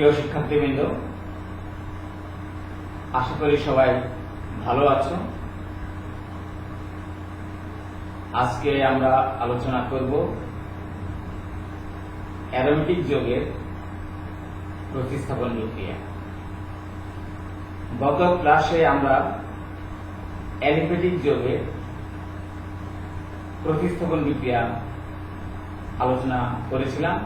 প্রিয় শিক্ষার্থীবৃন্দ, আশা করি সবাই ভালো আছো। আজকে আমরা আলোচনা করব অ্যারোমেটিক যৌগের প্রতিস্থাপন বিক্রিয়া। গত ক্লাসে আমরা অ্যালিফেটিক যৌগের প্রতিস্থাপন বিক্রিয়া আলোচনা করেছিলাম।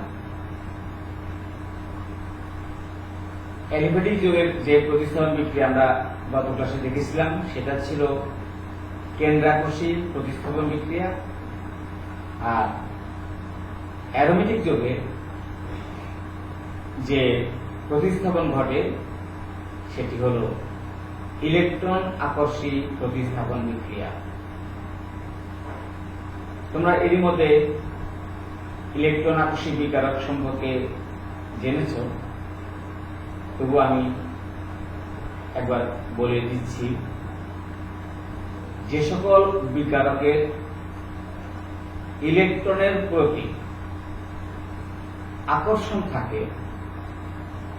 অ্যালিফেটিক যৌগের যে প্রতিস্থাপন বিক্রিয়া আমরা গত ক্লাসে দেখেছিলাম সেটা ছিল কেন্দ্রাকর্ষী প্রতিস্থাপন বিক্রিয়া। আর অ্যারোমেটিক যৌগের যে প্রতিস্থাপন ঘটে সেটি হল ইলেকট্রন আকর্ষী প্রতিস্থাপন বিক্রিয়া। তোমরা এরই মধ্যে ইলেকট্রন আকর্ষী বিকারক সম্পর্কে জেনেছ, তবু আমি একবার বলে দিচ্ছি। যে সকল বিকারকের ইলেকট্রনের প্রতি আকর্ষণ থাকে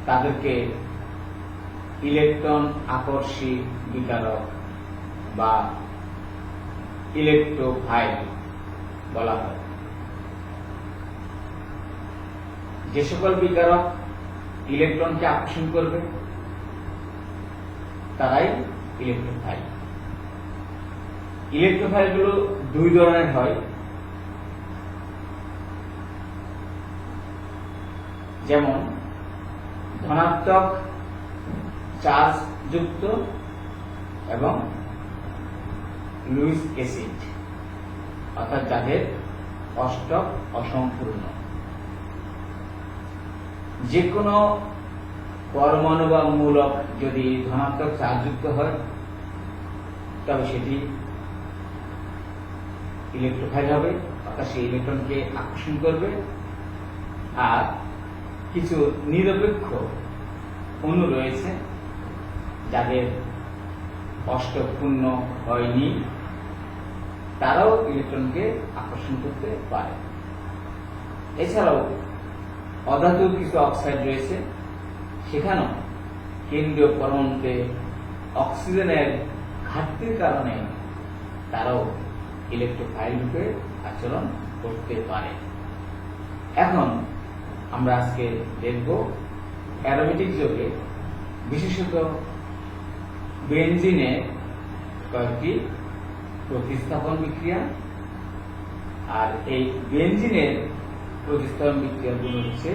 তাদেরকে ইলেকট্রন আকর্ষী বিকারক বা ইলেকট্রোফাইল বলা হয়। যে সকল বিকারক ইলেকট্রনকে আকর্ষণ করবে তারাই ইলেকট্রোফাইল। ইলেকট্রোফাইল গুলো দুই ধরনের হয়, যেমন ধনাত্মক চার্জ যুক্ত এবং লুইস অ্যাসিড, অর্থাৎ যাদের অষ্টক অসম্পূর্ণ। যে কোনো পরমাণু বা মূলক যদি ধনাত্মক চার্জযুক্ত হয় তবে সেটি ইলেকট্রোফাইল হবে, অর্থাৎ সেই ইলেকট্রনকে আকর্ষণ করবে। আর কিছু নিরপেক্ষ অণু রয়েছে যাদের অষ্টক পূর্ণ হয়নি, তারাও ইলেকট্রনকে আকর্ষণ করতে পারে। এছাড়াও অধাতুর কিছু অক্সাইড রয়েছে, সেখানেও কেন্দ্রীয় পরমাণুতে অক্সিজেনের ঘাটতির কারণে তারাও ইলেকট্রোফাইল রূপে আচরণ করতে পারে। এখন আমরা আজকে দেখব অ্যারোমেটিক যৌগে, বিশেষত বেনজিনে কয়েকটি প্রতিস্থাপন বিক্রিয়া। আর এই বেনজিনের প্রতিস্থাপন বিক্রিয়াগুলো হচ্ছে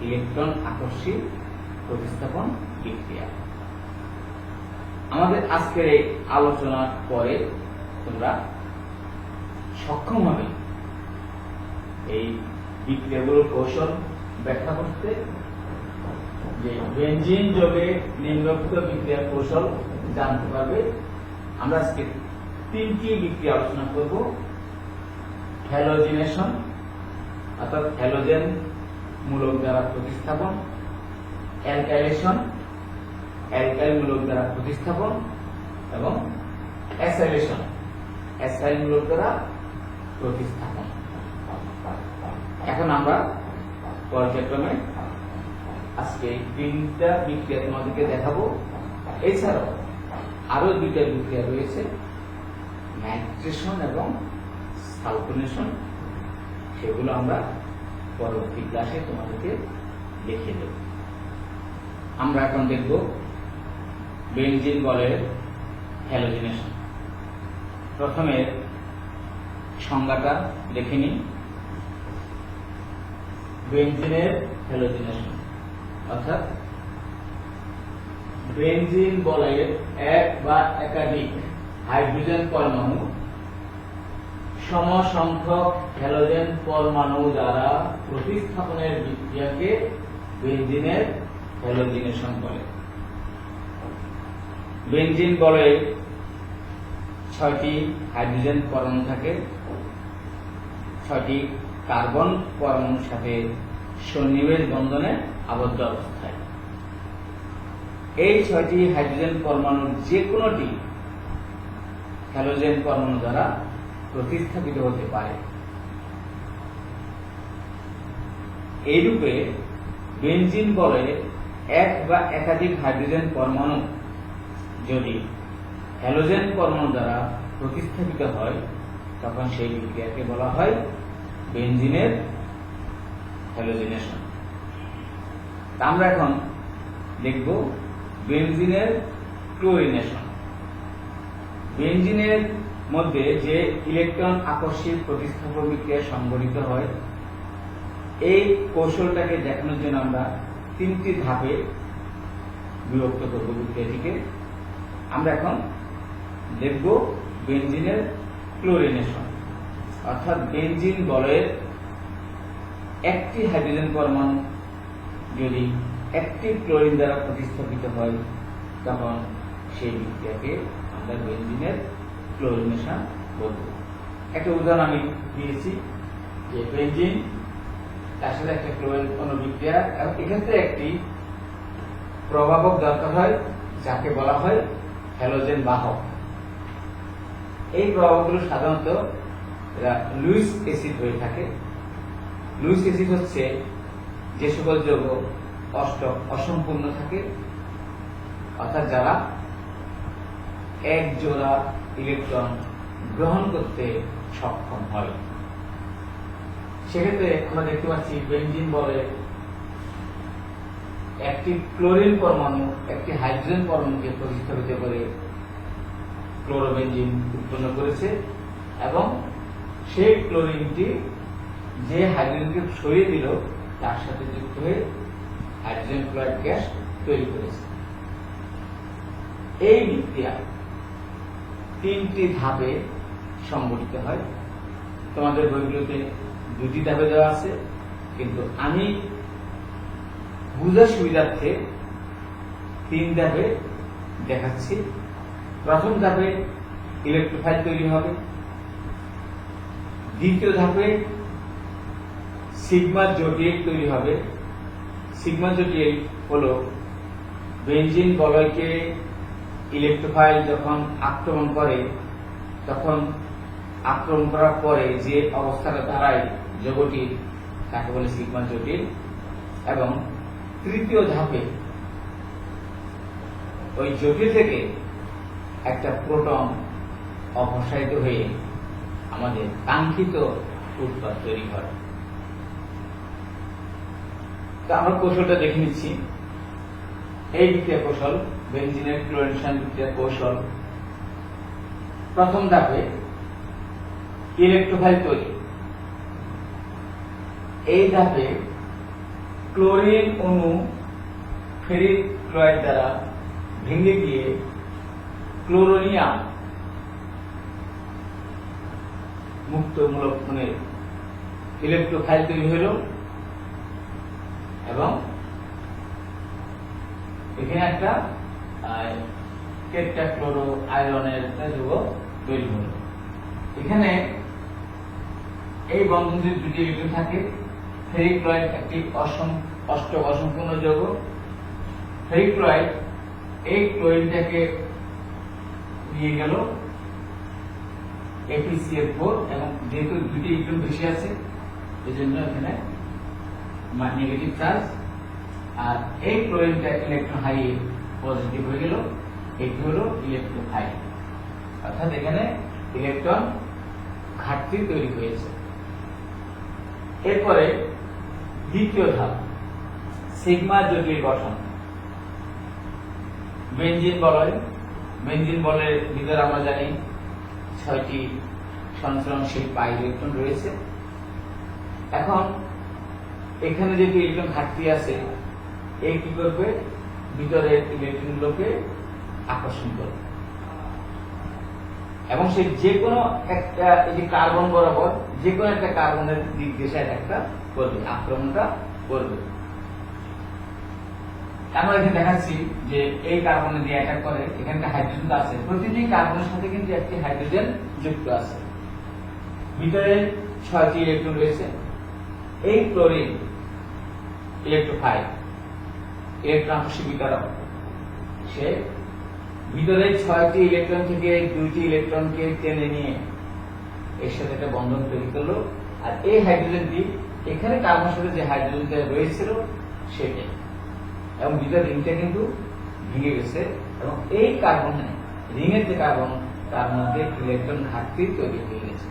ইলেকট্রন আকর্ষী প্রতিস্থাপন বিক্রিয়া। আমাদের আজকের এই আলোচনার পরে তোমরা সক্ষম হবে এই বিক্রিয়াগুলোর কৌশল ব্যাখ্যা করতে, যে বেনজিন যৌগে নিম্নলিখিত বিক্রিয়ার কৌশল জানতে পারবে। আমরা আজকে তিনটি বিক্রিয়া আলোচনা করব। হ্যালোজিনেশন, অর্থাৎ হ্যালোজেন মূলক দ্বারা প্রতিস্থাপন; অ্যালকাইলেশন, অ্যালকাইল মূলক দ্বারা প্রতিস্থাপন; এবং অ্যাসাইলেশন, অ্যাসাইল মূলক দ্বারা প্রতিস্থাপন। এখন আমরা পর্যায়ক্রমে আজকে তিনটা বিক্রিয়া তোমাদেরকে দেখাবো। এছাড়াও আরো দুইটা বিক্রিয়া রয়েছে, নাইট্রেশন এবং সালফোনেশন, সেগুলো আমরা পরবর্তী ক্লাসে তোমাদেরকে দেখিয়ে দেব। আমরা এখন দেখব বেনজিন বলের হ্যালোজিনেশন। প্রথমে সংজ্ঞাটা দেখে নিই। বেনজিনের হ্যালোজিনেশন অর্থাৎ বেনজিন বলের এক বা একাধিক হাইড্রোজেন পরমাণু সমসংখ্যক হ্যালোজেন পরমাণু দ্বারা প্রতিস্থাপনের বিক্রিয়াকে বেনজিনের হ্যালোজিনেশন বলে। বেনজিন বলে 6টি হাইড্রোজেন পরমাণু থাকে, 6টি কার্বন পরমাণুর সাথে সন্নিবেশ বন্ধনে আবদ্ধ অবস্থায়। এই 6টি হাইড্রোজেন পরমাণুর যে কোনোটি হ্যালোজেন পরমাণু দ্বারা প্রতিস্থাপিত হতে পারে। এইরূপে বেনজিন বলে এক বা একাধিক হাইড্রোজেন পরমাণু যদি হ্যালোজেন পরমাণু দ্বারা প্রতিস্থাপিত হয় তখন সেই বিক্রিয়াকে বলা হয় বেনজিনের হ্যালোজেনেশন। আমরা এখন দেখব বেনজিনের ক্লোরিনেশন। বেনজিনের মধ্যে যে ইলেকট্রন আকর্ষিত প্রতিস্থাপন বিক্রিয়া সংঘটিত হয় এই কৌশলটাকে দেখানোর জন্য আমরা তিনটি ধাপে বিভক্ত করব বিক্রিয়াটিকে। আমরা এখন দেখব বেনজিনের ক্লোরিনেশন, অর্থাৎ বেনজিন বলয়ের একটি হাইড্রোজেন পরমাণু যদি একটি ক্লোরিন দ্বারা প্রতিস্থাপিত হয় তখন সেই বিক্রিয়াকে আমরা বেনজিনের ক্লোরিনেশন বলব। একটা উদাহরণ আমি দিয়েছি যে বেনজিন তার সাথে একটা ক্লোরিন অনুবিক্রিয়া, এবং এক্ষেত্রে একটি প্রভাবক দরকার হয় যাকে বলা হয় হ্যালোজেন বাহক। এই প্রভাবকগুলো সাধারণত লুইস অ্যাসিড হয়ে থাকে। লুইস অ্যাসিড হচ্ছে যে সকল যৌগ অসম্পূর্ণ থাকে, অর্থাৎ যারা এক জোড়া ইলেকট্রন গ্রহণ করতে সক্ষম হয়। সেক্ষেত্রে আমরা দেখতে পাচ্ছি বেনজিন বলে একটি ক্লোরিন পরমাণু একটি হাইড্রোজেন পরমাণুকে প্রতিস্থাপিত করে ক্লোরোবেনজিন উৎপন্ন করেছে, এবং সেই ক্লোরিনটি যে হাইড্রোজেনকে সরিয়ে দিল তার সাথে যুক্ত হয়ে হাইড্রোজেন ক্লোরাইড গ্যাস তৈরি করেছে। এই বিক্রিয়া তিনটি ধাপে সংঘটিত হয়। তোমাদের বইগুলোতে দুটি ধাপে দেওয়া আছে, কিন্তু আমি বুঝার সুবিধার্থে তিন ধাপে দেখাচ্ছি। প্রথম ধাপে ইলেকট্রোফাইল তৈরি হবে, দ্বিতীয় ধাপে সিগমা জোটিয়েট তৈরি হবে। সিগমা জোটিয়েট হলো বেনজিন বলয়কে ইলেকট্রোফাইল যখন আক্রমণ করে তখন আক্রমণ করার পরে যে অবস্থাটা দাঁড়ায় যৌগটি তাকে বলে সিগমা জোটিয়েট। এবং তৃতীয় ধাপে ওই জোটিল থেকে একটা প্রোটন অপসারিত হয়ে আমাদের কাঙ্ক্ষিত উৎপাদ তৈরি হয়। তো আমরা কৌশলটা দেখে নিচ্ছি। এই বিক্রিয়া কৌশল বেনজিনের ক্লোরিনেশন বিক্রিয়া কৌশল। প্রথম ধাপে ইলেকট্রোফাইল তৈরি। এই ধাপে ক্লোরিন অণু ফেরিক ক্লোরাইড দ্বারা ভেঙে গিয়ে ক্লোরোনিয়াম মুক্তমূলক মানে ইলেকট্রোফাইল তৈরি হলো, এবং এখানে একটা টেট্রাক্লোরো আয়রনের যৌগ তৈরি হলো। এখানে এই বন্ধনটি দুটি ইলেকট্রন থাকে। ফেরিক ক্লোরাইড একটি অসম্পূর্ণ যৌগ। ফেরিক ক্লোরাইড এই ক্লোরিনটাকে নিয়ে গেল FeCl4, এবং যেহেতু দুটি ইলেকট্রন বেশি আছে এজন্য এখানে নেগেটিভ চার্জ, আর এই ক্লোরিনটা ইলেকট্রন হারিয়ে পজিটিভ হয়ে গেল। এটি হলো ইলেকট্রোফাইল, অর্থাৎ এখানে ইলেকট্রন ঘাটতি তৈরি হয়েছে। এরপরে দ্বিতীয় ধাপ সিগমা জোটির গঠন। বেনজিন বলয়। বেনজিন বলয়ের ভিতরে আমরা জানি 6টি সঞ্চরণশীল পাই ইলেকট্রন রয়েছে। এখন এখানে যেহেতু ইলেকট্রন ঘাটতি আছে, এই কি করবে, ভিতরের ইলেকট্রনগুলোকে আকর্ষণ করবে, এবং সে যে কোনো একটা এই যে কার্বন বরাবর যে কোনো একটা কার্বনের দিক দেশে একটা করবে, আক্রমণটা করবে। আমরা এখানে দেখাচ্ছি যে এই কার্বনে দিয়ে অ্যাটাক করে, এখানে হাইড্রোজেন আছে, প্রতিটি কার্বনের সাথে কিন্তু একটি হাইড্রোজেন যুক্ত আছে। ভিতরে 6টি ইলেকট্রন রয়েছে। এই ক্লোরিন ইলেকট্রোফাইল, ইলেকট্রন আকর্ষী বিকারক, সে ভিতরে 6টি ইলেকট্রন থেকে 2টি ইলেকট্রনকে টেনে নিয়ে এর সাথে একটা বন্ধন তৈরি করলো। আর এই হাইড্রোজেনটি এখানে কার্বনের সাথে যে হাইড্রোজেনটা রয়েছিল সেটাই, এবং ভিতরে রিংটা কিন্তু ভেঙে গেছে, এবং এই কার্বন রিংয়ের যে কার্বন তার মধ্যে ইলেকট্রন ঘাটতি তৈরি হয়ে গেছে।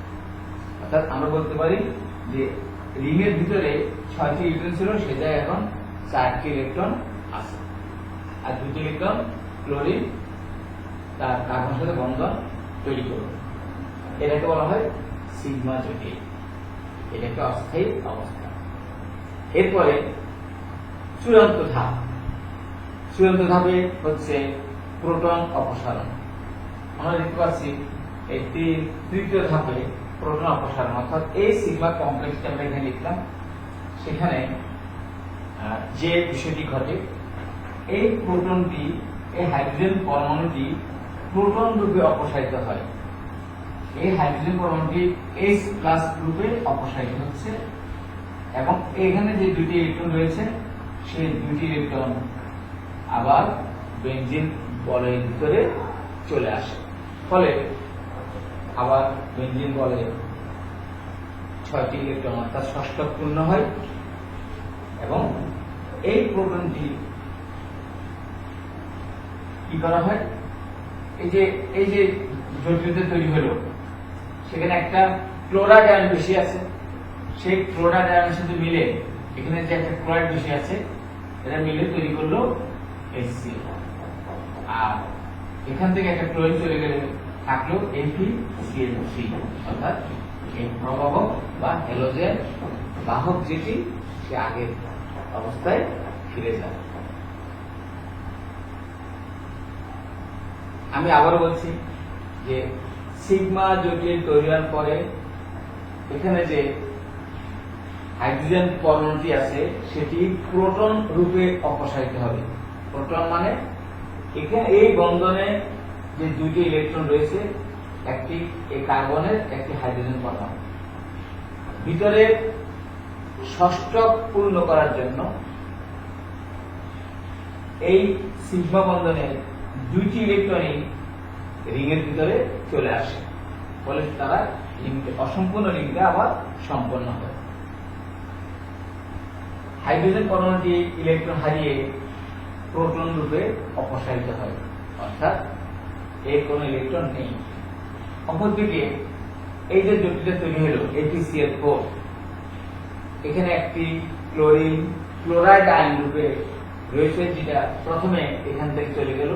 অর্থাৎ আমরা বলতে পারি যে রিংয়ের ভিতরে 6টি ইলেকট্রন ছিল, সেটা এখন 4টি ইলেকট্রন আছে, আর 2টি ইলেকট্রন ক্লোরিন তার কার্বনের সাথে বন্ধন তৈরি করবে। এটাকে বলা হয় সিগমা জটিল, এটা একটা অস্থায়ী অবস্থা। এরপরে চূড়ান্ত ধাপ, চূড়ান্ত ধাপে হচ্ছে প্রোটন অপসারণ। আমরা দেখতে পাচ্ছি এই তৃতীয় ধাপে প্রোটন অপসারণ, অর্থাৎ এই সিগমা কমপ্লেক্সটা আমরা এখানে লিখলাম, সেখানে যে বিষয়টি ঘটে, এই প্রোটনটি, এই হাইড্রোজেন পরমাণুটি প্রোটন রূপে অপসারিত হয়। এই হাইড্রোজেন পরমাণুটি H+ রূপে অপসারিত হচ্ছে, এবং এখানে যে 2টি ইলেকট্রন রয়েছে সেই 2টি ইলেকট্রন আবার বেনজিন বলয়ের ভিতরে চলে আসে, ফলে আবার বেনজিন বলে 6টি ইলেকট্রন অর্থাৎ ষষ্ঠক পূর্ণ হয়, এবং এই প্রোটনটি কি করা হয়, এই যে জটিলতা তৈরি হলো, সেখানে একটা ক্লোরাইড আয়ন বেশি আছে, সেই ক্লোরাইড আয়নের সাথে মিলে এখানে যে একটা ক্লোরাইড বেশি আছে, এটা মিলে তৈরি করলো HCl, আর এখান থেকে একটা ক্লোরিন চলে গেলে থাকলো FeCl3, অর্থাৎ এই প্রভাবক বা হ্যালোজেন বাহক যেটি সে আগের অবস্থায় ফিরে যায়। আমি আবার বলছি যে সিগমা জটিল তৈরি হওয়ার পরে এখানে যে হাইড্রোজেন পরমাণুটি আছে সেটি প্রোটন রূপে অপসারিত হবে। প্রোটন মানে এখানে এই বন্ধনে যে 2টি ইলেকট্রন রয়েছে, একটি এই কার্বনের, একটি হাইড্রোজেন পরমাণু, ভিতরে ষষ্ঠক পূর্ণ করার জন্য এই সিগমা বন্ধনের 2টি ইলেকট্রনই রিংয়ের ভিতরে চলে আসে, ফলে তারা অসম্পূর্ণ রিংটা আবার সম্পন্ন হয়। হাইড্রোজেন পরমাণুটি ইলেকট্রন হারিয়ে প্রোটন রূপে অপসারিত হয়, অর্থাৎ এর কোনো ইলেকট্রন নেই। অপরদিকে এই যে জটিলতা তৈরি হলো FeCl4, এখানে একটি ক্লোরাইড আয়ন রূপে রয়েছে, যেটা প্রথমে এখান থেকে চলে গেল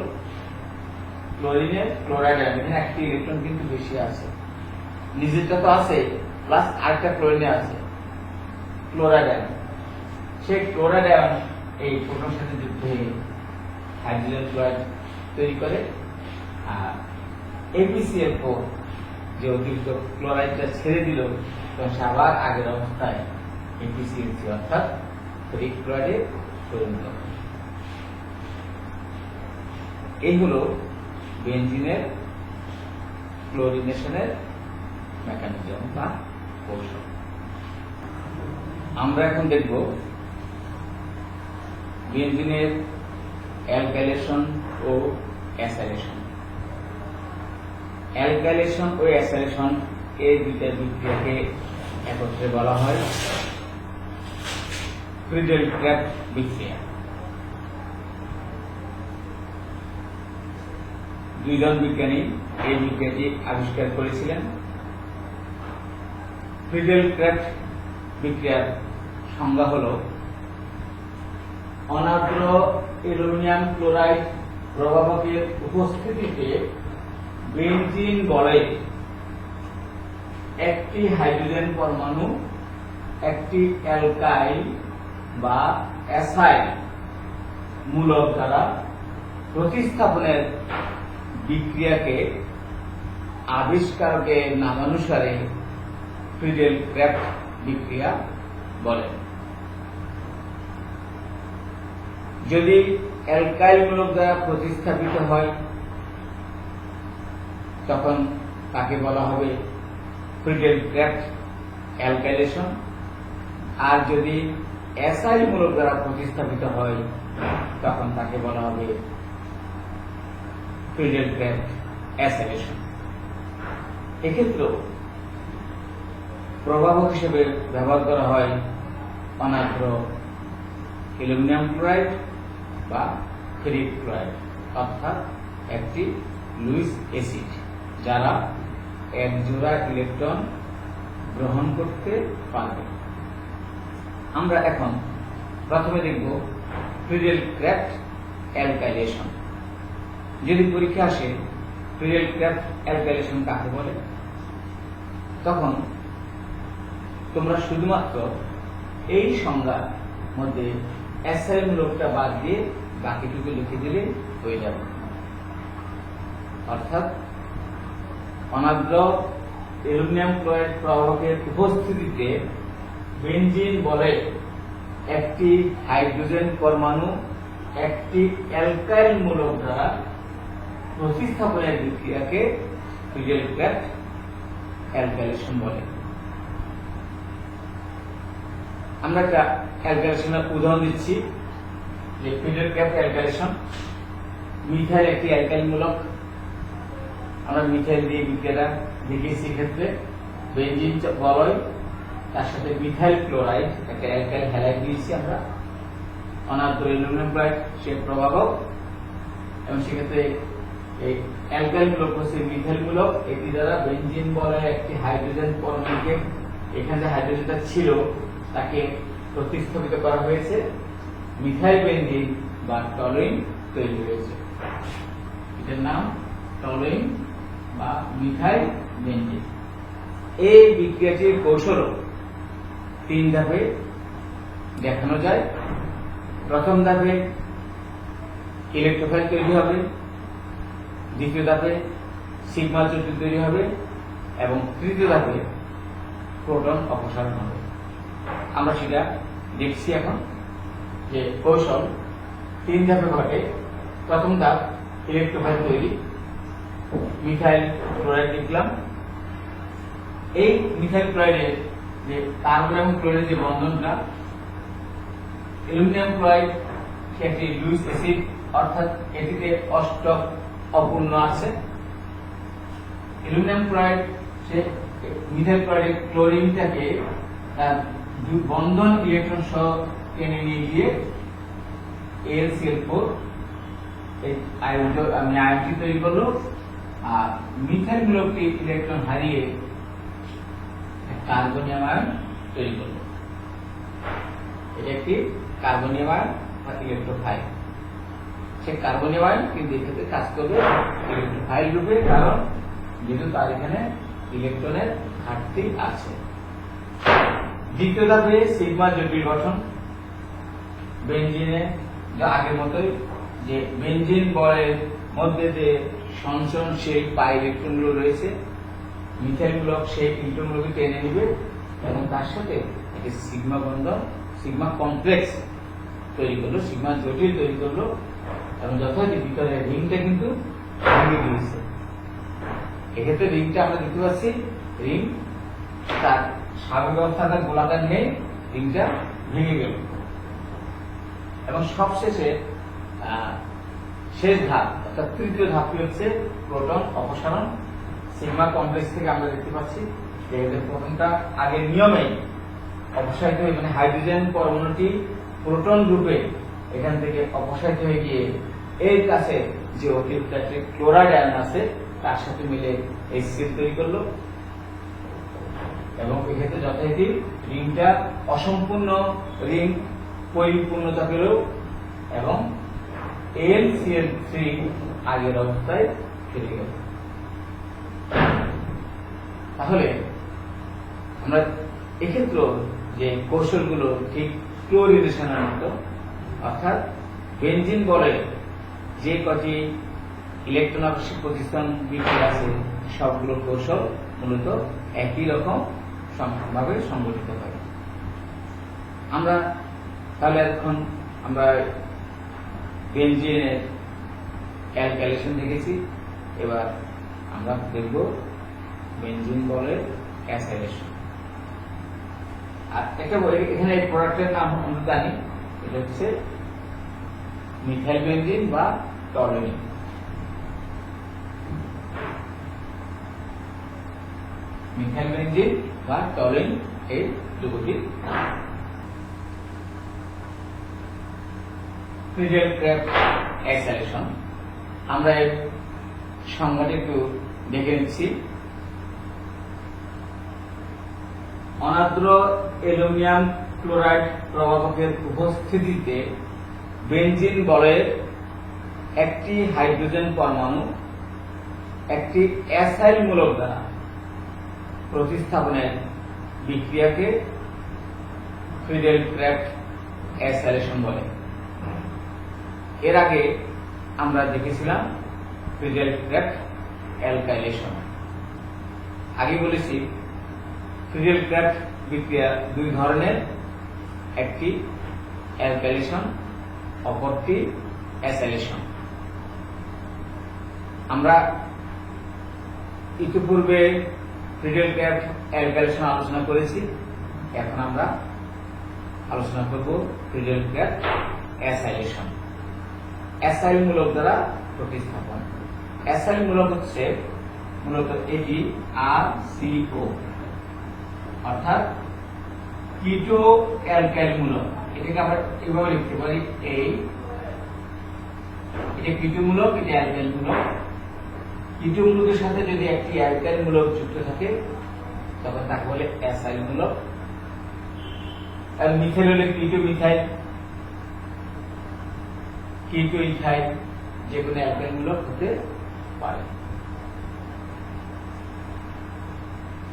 ক্লোরিনের ক্লোরাইড আয়ন, এখানে একটি ইলেকট্রন কিন্তু বেশি আছে, নিজেরটা তো আছে প্লাস আরেকটা ক্লোরিনে আছে ক্লোরাইড আয়ন, সেই ক্লোরাইড আয়ন এই প্রোটনের সাথে যুক্ত হয়ে হাইড্রোজেন ক্লোরাইড তৈরি করে, আর FeCl4 যে অতিরিক্ত ক্লোরাইডটা ছেড়ে দিল, তখন সে আবার আগের অবস্থায় FeCl3 অর্থাৎ ক্লোরাইডে পরিণত হয়। এই হলো বেনজিনের ক্লোরিনেশনের মেকানিজম বা কৌশল। আমরা এখন দেখব বেনজিনের অ্যালকাইলেশন ও অ্যাসাইলেশন। অ্যালকাইলেশন ও অ্যাসাইলেশন এই দুইটা বিক্রিয়াকে একত্রে বলা হয় ফ্রিডেল-ক্রাফট বিক্রিয়া। দুইজন বিজ্ঞানী এই বিক্রিয়াটি আবিষ্কার করেছিলেন। ফ্রিডেল-ক্রাফট বিক্রিয়ার সংজ্ঞা হলো অনার্দ্র অ্যালুমিনিয়াম ক্লোরাইড প্রভাবকের উপস্থিতিতে বেনজিন বলে একটি হাইড্রোজেন পরমাণু একটি অ্যালকাইল বা অ্যাসাইল মূলক দ্বারা প্রতিস্থাপনের বিক্রিয়াকে আবিষ্কারকের নামানুসারে ফ্রিডেল-ক্রাফট বিক্রিয়া বলে। যদি অ্যালকাইল মূলক দ্বারা প্রতিস্থাপিত হয় তখন তাকে বলা হবে ফ্রিডেল-ক্রাফট অ্যালকাইলেশন, আর যদি অ্যাসাইল মূলক দ্বারা প্রতিস্থাপিত হয় তখন তাকে বলা হবে ফ্রিডেল-ক্রাফট অ্যাসাইলেশন। এক্ষেত্রেও প্রভাবক হিসেবে ব্যবহার করা হয় অনার্দ্র অ্যালুমিনিয়াম ক্লোরাইড বা ফেরিক ক্লোরাইড, অর্থাৎ একটি লুইস অ্যাসিড যারা এক জোড়া ইলেকট্রন গ্রহণ করতে পারবে। আমরা এখন প্রথমে দেখব ফ্রিডেল-ক্রাফট অ্যালকাইলেশন। যদি পরীক্ষা আসে ফ্রিডেল-ক্রাফট অ্যালকাইলেশন কাকে বলে, তখন তোমরা শুধুমাত্র এই সংজ্ঞার মধ্যে অ্যাসাইনমূলকটা বাদ দিয়ে বাকিটুকু লিখে দিলে হয়ে যাবে। অর্থাৎ অনার্দ্র অ্যালুমিনিয়াম ক্লোরাইড প্রবাহকের উপস্থিতিতে বেনজিন বলে একটি হাইড্রোজেন পরমাণু একটি অ্যালকাইল মূলক দ্বারা প্রতিস্থাপনের বিক্রিয়াকে ফ্রিডেল-ক্রাফট অ্যালকাইলেশন বলে। আমরা একটা অ্যালকাইলেশনের উদাহরণ দিচ্ছি যে ফ্রিডেল-ক্রাফট অ্যালকাইলেশন। মিথাইল একটি অ্যালকাইল মূলক, আমরা মিথাইল দিয়ে বিক্রিয়াটা দেখিয়েছি। ক্ষেত্রে বেনজিন বলয় তার সাথে মিথাইল ক্লোরাইড একটা অ্যালকাইল হ্যালাইড দিয়েছি আমরা। অনার্দ্র অ্যালুমিনিয়াম ক্লোরাইড সে প্রভাবক, এবং সেক্ষেত্রে এই অ্যালকাইল মূলক হচ্ছে মিথাইল মূলক। এটি দ্বারা বেনজিন বলয় একটি হাইড্রোজেন পরমাণুকে, এখানে যে হাইড্রোজেনটা ছিল তাকে প্রতিস্থাপিত করা হয়েছে, মিথাইল বেনজিন বা টলুইন তৈরি হয়েছে। এটার নাম টলুইন বা মিথাইল বেনজিন। এই বিক্রিয়াটির কৌশল 3 ধাপে দেখানো যায়। প্রথম ধাপে ইলেকট্রোফাইল তৈরি হবে, দ্বিতীয় ধাপে সিগমা জুটি তৈরি হবে, এবং তৃতীয় ধাপে প্রোটন অপসারণ হবে। আমরা সেটা দেখছি এখন যে কৌশল 3 ধাপে ঘটে। প্রথম ধাপ ইলেকট্রোফাইল তৈরি, মিথাইল ক্লোরাইড লিখলাম। এই মিথাইল ক্লোরাইডের যে কার্বন এবং ক্লোরিনের যে বন্ধনটা, অ্যালুমিনিয়াম ক্লোরাইড একটি লুইস অ্যাসিড, অর্থাৎ এটিতে অষ্টক অপূর্ণ আছে। অ্যালুমিনিয়াম ক্লোরাইড সে মিথাইল ক্লোরাইডের ক্লোরিনটাকে তার বন্ধন ইলেকট্রন সহ টেনে নিয়ে গিয়ে AlCl4 এই আয়নটি তৈরি করলো, আর মিথাইল মূলকটি ইলেকট্রন হারিয়ে কার্বনিয়াম আয়ন তৈরি করলো। এটা একটি কার্বনিয়াম আয়ন বা ইলেকট্রোফাইল। সে কার্বনিয়াম আয়ন কিন্তু এক্ষেত্রে কাজ করবে ইলেকট্রোফাইল রূপে, কারণ যেহেতু তার এখানে ইলেকট্রনের ঘাটতি আছে। দ্বিতীয় ধাপে সিগমা জোটির গঠন। বেনজিনে আগের মতোই যে বেনজিন বলের মধ্যে যে সংসরণশীল পাই ইলেকট্রনগুলো রয়েছে, মিথাইল মূলক সেই ইলেকট্রনগুলোকে টেনে নিবে এবং তার সাথে একটি সিগমা বন্ধন, সিগমা কমপ্লেক্স তৈরি করলো, সিগমা জটিল তৈরি করলো, এবং যথারীতি ভিতরে রিংটা কিন্তু ভেঙে দিয়েছে। এক্ষেত্রে রিংটা আমরা দেখতে পাচ্ছি, রিং তার স্বাভাবিক অবস্থাটা গোলাকার নেই, রিংটা ভেঙে গেল। এবং সবশেষে শেষ ধাপ অর্থাৎ তৃতীয় ধাপটি হচ্ছে প্রোটন অপসারণ। সিগমা কমপ্লেক্স থেকে আমরা দেখতে পাচ্ছি যে প্রোটনটা আগের নিয়মেই অপসারিত হয়ে, মানে হাইড্রোজেন পরমাণুটি প্রোটন রূপে এখান থেকে অপসারিত হয়ে গিয়ে এর কাছে যে অতিরিক্ত ক্লোরাইড আয়ন আছে তার সাথে মিলে HCl তৈরি করলো, এবং এক্ষেত্রে যথারীতি রিংটা অসম্পূর্ণ রিং পরিপূর্ণতা পেল এবং AlCl3 আগের অবস্থায় ফিরে গেল। তাহলে আমরা এক্ষেত্রে যে কৌশলগুলো ঠিক ক্লোরিনেশনের মতো, অর্থাৎ বেনজিন বলে যে কটি ইলেকট্রন আকর্ষক প্রতিস্থান বিক্রিয়া আছে সবগুলো কৌশল মূলত একই রকম ভাবে সংগঠিত হয়। আমরা তাহলে এখন আমরা বেনজিনের অ্যালকাইলেশন দেখেছি, এবার আমরা দেখব বেনজিন বলের অ্যাসাইলেশন। আর একটা এখানে প্রোডাক্টের নাম আমরা জানি, এটা হচ্ছে মিথাইল বেনজিন বা টলুইন। মিথাইল বেনজিন বা টলুইন এই যৌগটির নাম। Friedel craft acceleration. আমরা এর সংজ্ঞাটা একটু দেখে নিচ্ছি। অনার্দ্র অ্যালুমিনিয়াম ক্লোরাইড প্রবাহকের উপস্থিতিতে বেনজিন বলয়ের একটি হাইড্রোজেন পরমাণু একটি অ্যাসাইল মূলক দ্বারা প্রতিস্থাপনের বিক্রিয়াকে ফ্রিডেল ক্রাফট অ্যাক্সেলারেশন বলে। এর আগে আমরা দেখেছিলাম ফ্রিডেল ক্রাফট অ্যালকাইলেশন। আগে বলেছি ফ্রিডেল ক্রাফট বিক্রিয়া দুই ধরনের, একটি অ্যালকাইলেশন, অপরটি অ্যাসাইলেশন। আমরা ইতিপূর্বে ফ্রিডেল ক্রাফট অ্যালকাইলেশন আলোচনা করেছি, এখন আমরা আলোচনা করব ফ্রিডেল ক্রাফট অ্যাসাইলেশন। অ্যাসাইল মূলক দ্বারা প্রতিস্থাপন। অ্যাসাইল মূলক হচ্ছে মূলত এটি RCO, অর্থাৎ কিটো অ্যালকাইল মূলক। এটাকে আমরা এভাবে লিখতে পারি, এটা কিটো মূলক, এটা অ্যালকাইল মূলক। কিটো মূলকের সাথে যদি একটি অ্যালকাইল মূলক যুক্ত থাকে তখন তাকে বলে অ্যাসাইল মূলক। আর মিথাইল হলে কিটো মিথাইল, কিটো ইথাইল, যে কোনো অ্যালকাইল মূলক হতে পারে।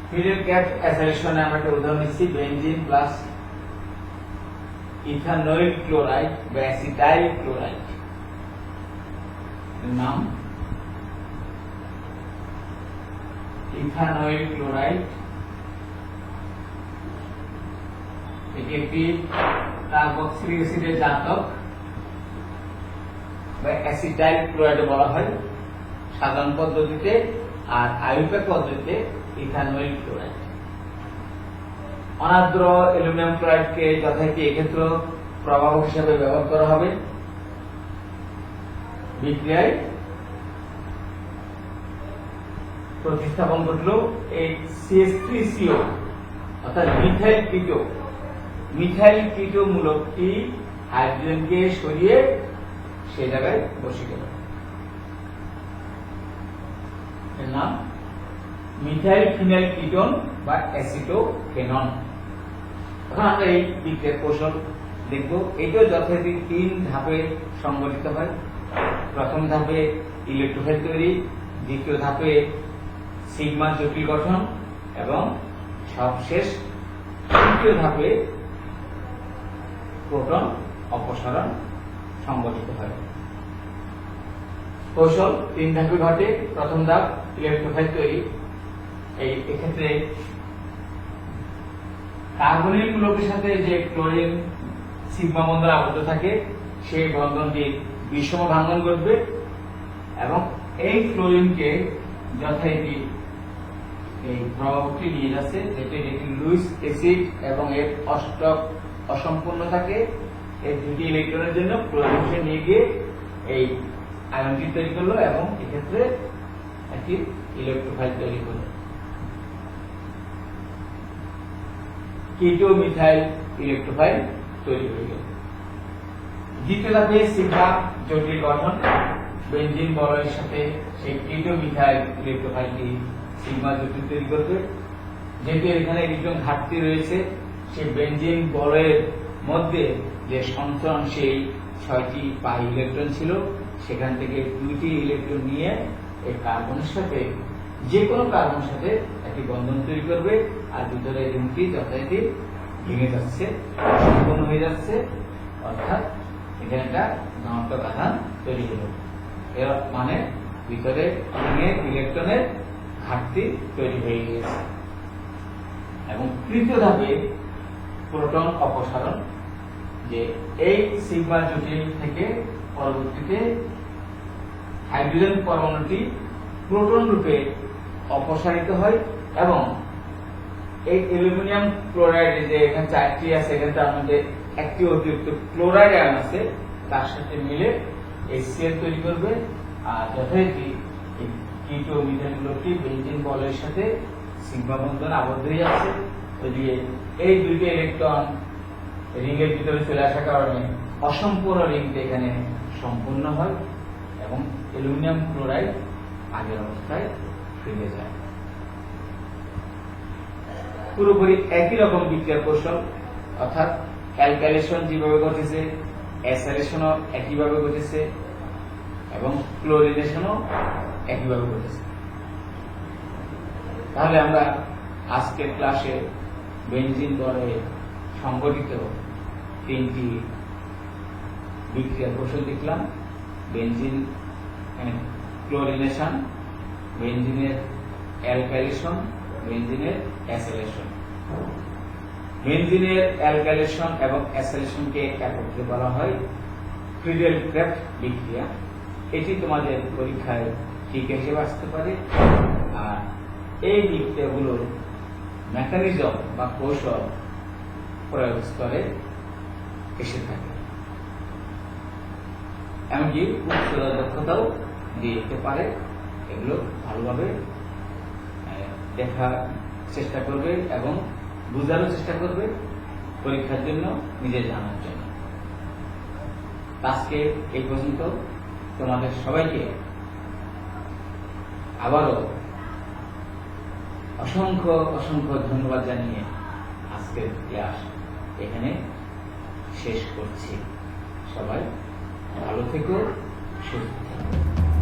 ফ্রিডেল ক্রাফট অ্যাক্সেলারেশনে আমরা একটা উদাহরণ নিচ্ছি, বেনজিন প্লাস ইথানয়েল ক্লোরাইড বা অ্যাসিটাইল ক্লোরাইড। নাম ইথানয়েল ক্লোরাইড। এটি একটি কার্বক্সিলিক অ্যাসিডের জাতক বা অ্যাসিটাইল ক্লোরাইড বলা হয় সাধারণ পদ্ধতিতে, আর আইউপ্যাক পদ্ধতিতে ইথানয়েল ক্লোরাইড। অনার্দ্র অ্যালুমিনিয়াম ক্লোরাইডকে যথারীতি এক্ষেত্রে প্রবাহক হিসেবে ব্যবহার করা হবে। বিক্রিয়ায় প্রতিস্থাপন ঘটল এই CH3CO অর্থাৎ মিথাইল কিটো। মিথাইল কিটো মূলকটি হাইড্রোজেনকে সরিয়ে সেই জায়গায় বসে গেল। এর নাম মিথাইল ফিনাইল কিটোন বা অ্যাসিটোফেনন। এখন আমরা এই বিক্রিয়ার কৌশল দেখব। এটাও যথারীতি 3 ধাপে সংগঠিত হয়। প্রথম ধাপে ইলেকট্রোফাইল তৈরি, দ্বিতীয় ধাপে সিগমা জটিল গঠন এবং সবশেষ তৃতীয় ধাপে প্রোটন অপসারণ সংগঠিত হয়। কৌশল 3 ধাপে ঘটে। প্রথম ধাপ ইলেকট্রোফাইল তৈরি। এক্ষেত্রে কার্বনিক মূলকের সাথে যে ক্লোরিন সিগমা বন্ধন আবদ্ধ থাকে সেই বন্ধনটির বিষম ভাঙ্গন ঘটবে এবং এই ক্লোরিনকে যথারীতি এই প্রভাবটি নিয়ে যাচ্ছে, যেটি একটি লুইস অ্যাসিড এবং এর অষ্টক অসম্পূর্ণ থাকে। এই দুটি ইলেকট্রনের জন্য ক্লোরিন নিয়ে গিয়ে এই আয়নটি তৈরি করলো এবং এক্ষেত্রে একটি ইলেকট্রোফাইল তৈরি করলো। কিটো মিথাইল ইলেকট্রোফাইল তৈরি হয়ে গেল। দ্বিতীয় ধাপে সিগমা জটিল গঠন। বেনজিন বলয়ের সাথে সেই কিটো মিথাইল ইলেকট্রোফাইলটি সিগমা জটিল তৈরি করবে। যেহেতু এখানে ইলেকট্রন ঘাটতি রয়েছে, সেই বেনজিন বলয়ের মধ্যে যে সঞ্চরণ সেই 6টি পাই ইলেকট্রন ছিল, সেখান থেকে 2টি ইলেকট্রন নিয়ে এই কার্বনের সাথে যে কোনো কার্বনের সাথে একটি বন্ধন তৈরি করবে, আর ভিতরে রিংটি যথারীতি ভেঙে যাচ্ছে, সম্পূর্ণ হয়ে যাচ্ছে, অর্থাৎ এখানে একটা ধনাত্মক আধান তৈরি হলো। এর মানে ভিতরে ইলেকট্রনের ঘাটতি তৈরি হয়ে গিয়েছে। এবং তৃতীয় ধাপে প্রোটন অপসারণ, যে এই সিগমা জটিল থেকে পরবর্তীতে হাইড্রোজেন পরমাণুটি প্রোটন রূপে অপসারিত হয় এবং এই অ্যালুমিনিয়াম ক্লোরাইড যে এখানে 4টি আছে, এখানে তার মধ্যে একটি অতিরিক্ত ক্লোরাইড আয়ন আছে, তার সাথে মিলে HCl তৈরি করবে। আর যথারীতি কিটো মিথাইল মূলকটি বেনজিন বলয়ের সাথে সিগমা বন্ধন আবদ্ধ হয়ে যাচ্ছে। ওইদিকে এই 2টি ইলেকট্রন রিং এর ভিতরে চলে আসার কারণে অসম্পূর্ণ রিংটা এখানে সম্পূর্ণ হয় এবং অ্যালুমিনিয়াম ক্লোরাইড আগের অবস্থায় ফিরে যায়। পুরোপুরি একই রকম বিক্রিয়া কৌশল, অর্থাৎ অ্যালকাইলেশন যেভাবে ঘটেছে, অ্যাসাইলেশনও একইভাবে ঘটেছে এবং ক্লোরিনেশনও একইভাবে ঘটেছে। তাহলে আমরা আজকের ক্লাসে বেনজিন দ্বারা সংঘটিত তিনটি বিক্রিয়া কৌশল দেখলাম। বেনজিন ক্লোরিনেশন, বেনজিনের অ্যালকাইলেশন, বেনজিনের অ্যাসাইলেশন। বেনজিনের অ্যালকাইলেশন এবং অ্যাসাইলেশনকে একত্রে বলা হয় ফ্রিডেল-ক্রাফট বিক্রিয়া। এটি তোমাদের পরীক্ষায় ঠিক হিসেবে আসতে পারে। আর এই বিক্রিয়াগুলোর মেকানিজম বা কৌশল প্রয়োগ স্তরে এসে থাকে, এমনকি উচ্চ দক্ষতাও দিয়ে দিতে পারে। এগুলো ভালোভাবে দেখার চেষ্টা করবে এবং বোঝানোর চেষ্টা করবে পরীক্ষার জন্য, নিজে জানার জন্য। আজকে এই পর্যন্ত। তোমাদের সবাইকে আবারও অসংখ্য অসংখ্য ধন্যবাদ জানিয়ে আজকের ক্লাস এখানে শেষ করছি। সবাই ভালো থেকো, সুস্থ থেকো।